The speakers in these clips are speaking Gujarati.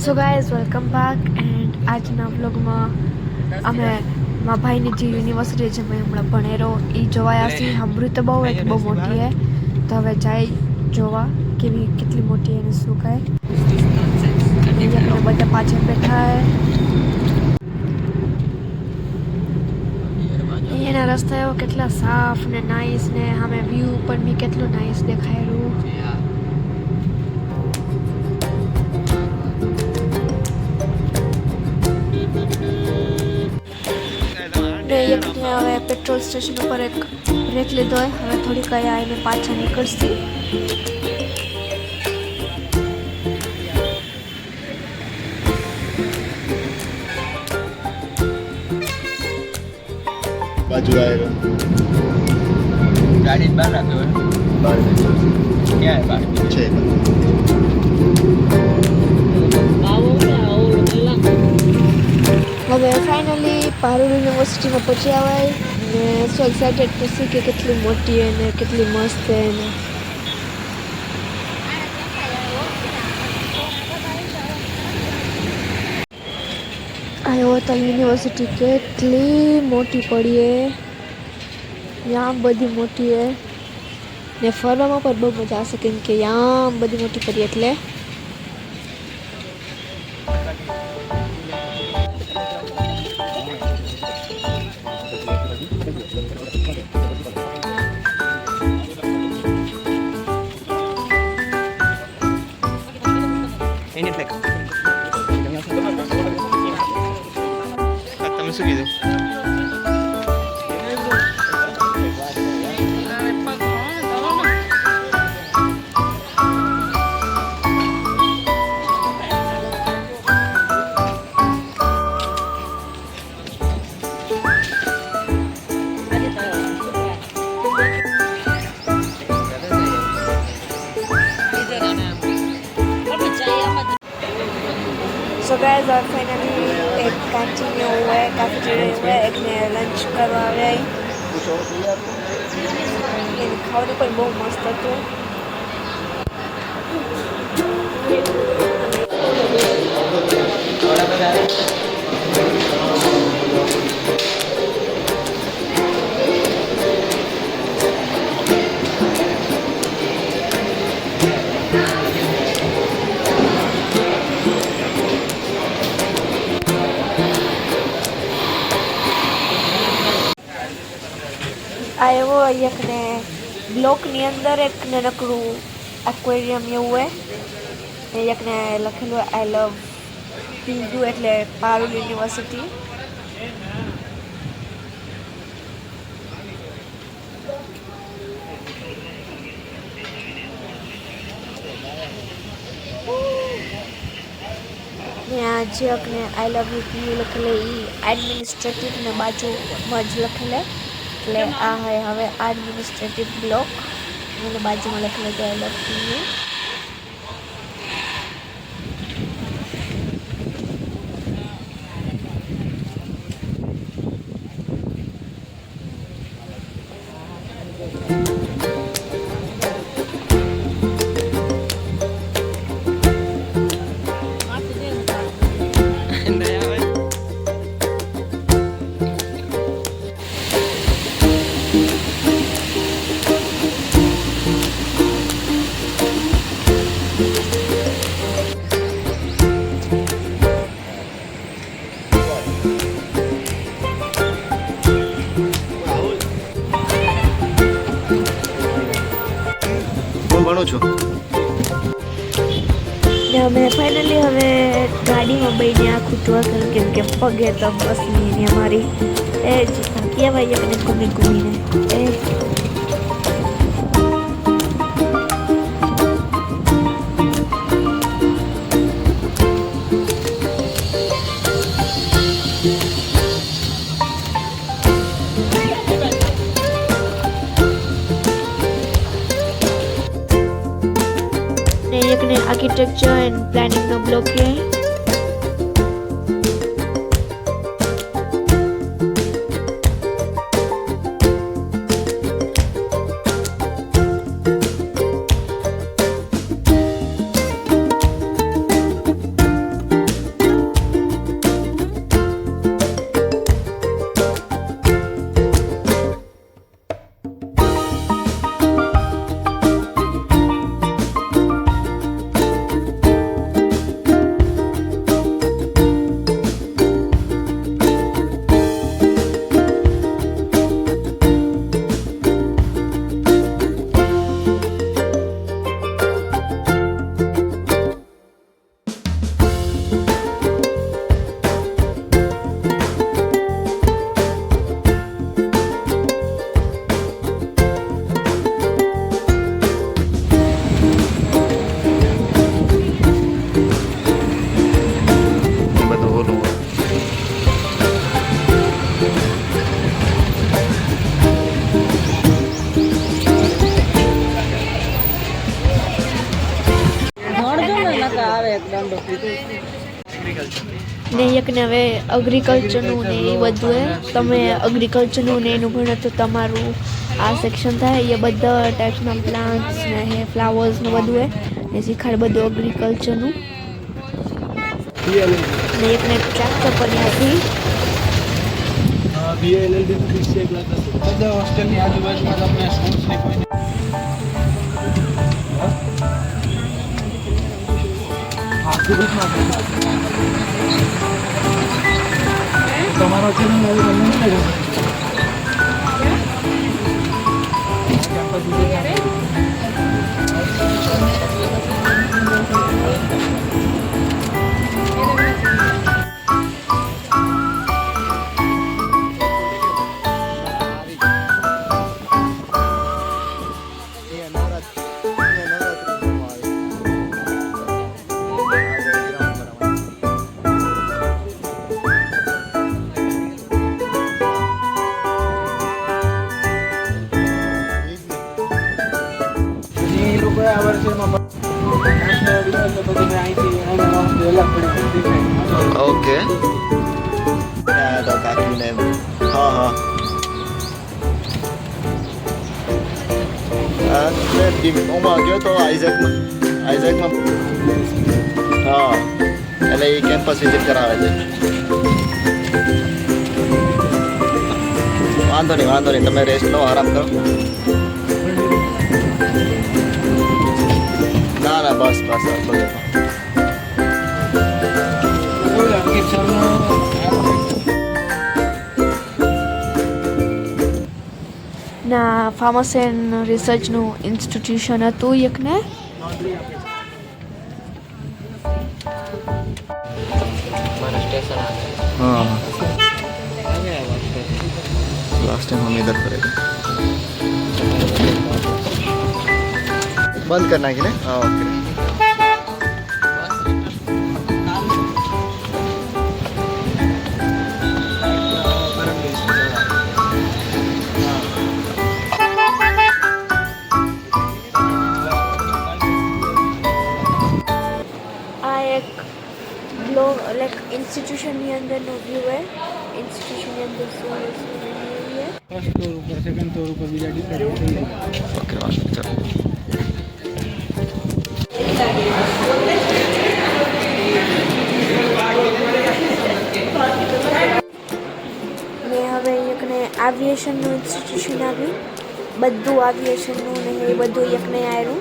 So guys welcome back and આજના વ્લોગમાં અમે મારા ભાઈની જે યુનિવર્સિટી છે મેં હમણાં ભણેરો એ જોવાયા છીએ સાંભળ્યું તો બહુ મોટી છે તો હવે જાય જોવા કેટલી મોટી એને શું કહે અહીંયા બધા પાછળ બેઠા હે અહીંયાના રસ્તા એવો કેટલા સાફ ને નાઇસ ને સામે વ્યૂ પણ બી કેટલું નાઇસ દેખાયેલું હવે પેટ્રોલ સ્ટેશન ઉપર એક બ્રેક લીધો હોય હવે થોડીક અહીંયા આવીને પાછા નીકળશી बाजू आएगा गाड़ी बाहर रखे हुए बाहर क्या है बाहर पीछे હવે ફાઇનલી પારુલ યુનિવર્સિટીમાં પહોંચી આવાય ને સો એક્સાઇટેડ ટુ સી કે કેટલી મોટી અને કેટલી મસ્ત છે ને આવ્યો તો યુનિવર્સિટી કેટલી મોટી પડી છે યાં બધી મોટી છે ને ફરવામાં પણ બહુ મજા આવશે કેમ કે યાં બધી મોટી પડી એટલે તમે શું કીધું सो गाइस और फाइनली एक कैंटीन में हुआ है कैफेटेरिया हुआ है एक ने लंच करवा रहे हैं ये खाने पर बहुत मस्त હતો આ એવો એકને બ્લોકની અંદર એક નાનકડું એક્વેરિયમ એવું હોય એકને લખેલું આઈ લવ પીયુ એટલે પારુલ યુનિવર્સિટી ને આ જે એકને આઈ લવ યુ પીયુ લખેલું એ એડમિનિસ્ટ્રેટિવ ને બાજુમાં જ લખેલું એટલે આ હે હવે એડમિનિસ્ટ્રેટિવ બ્લોક અને બાજુમાં લખેલું છે આઈ લવ યુ ભણું છું ને અમે ફાઇનલી હવે ગાડીમાં બેસીને આખું ટૂર કર્યું કેમ કે પગે તો બસ નહીં અમારી એ જ કહેવાય મને ઘૂમીને એ એકને આર્કિટેક્ચર એન્ડ પ્લાનિંગનો બ્લોક છે ને એકને હવે એગ્રીકલ્ચરનું ને એ બધું હે તમે એગ્રીકલ્ચરનું ને એનું ભણો તો તમારું આ સેક્શન થાય એ બધા ટાઈપ્સના પ્લાન્ટ્સ ને હે ફ્લાવર્સ ને બધું હે ને શીખાડ બધું એગ્રીકલ્ચરનું ને એકને ટ્રેક્ટર પર આપી બધા હોસ્ટેલની આજુબાજુમાં તમને સ્કૂલ્સ ને કોઈ તમારો છે ને ઓકે તો કાકીને હા ઓમાં ગયો તો આઈઝેકમાં હા એટલે એ કેમ્પસ વિઝિટ કરાવે છે વાંધો નહીં તમે રેસ્ટ લો આરામ કરો ના બસ આટલું જ ના ફાર્મસી એન્ડ રિસર્ચનું ઇન્સ્ટિટ્યુશન હતું એકને हाँ लास्ट टाइम हम इधर करे बंद करना है कि नहीं हाँ ओके इंस्टीट्यूशन अंदर व्यू है इंस्टीट्यूशन अंदर फर्स्ट फ्लोर ऊपर सेकंड फ्लोर ऊपर बीजा डिसाइड ओके चलो મેં હવે એકને એવિએશનનું ઇન્સ્ટિટ્યુશન આવ્યું બધું એવિએશનનું ને એ બધું એકને આવ્યું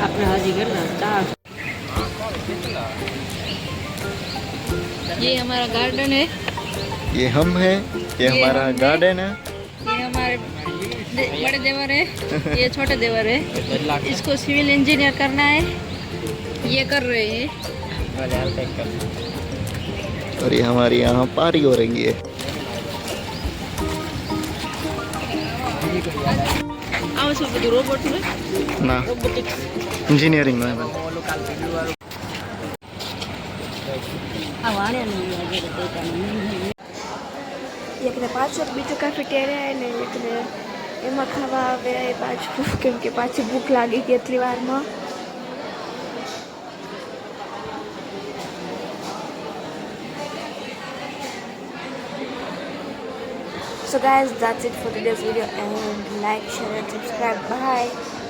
आपने हाजी करना चार ये हमारा गार्डन है ये हम हैं ये हमारा गार्डन है ये हमारे बड़े देवर है ये छोटे देवर है इसको सिविल इंजीनियर करना है ये कर रहे हैं और ये हमारी यहाँ पारी हो रही है रोबोट ना इंजीनियरिंग में એકને પાછું બીજું કાફેટેરિયા ને એકને એમાં ખાવા આવે પાછું કેમ કે પાછી ભૂખ લાગી ગઈ એટલી વારમાં So guys, that's it for today's video and like, share and subscribe. Bye.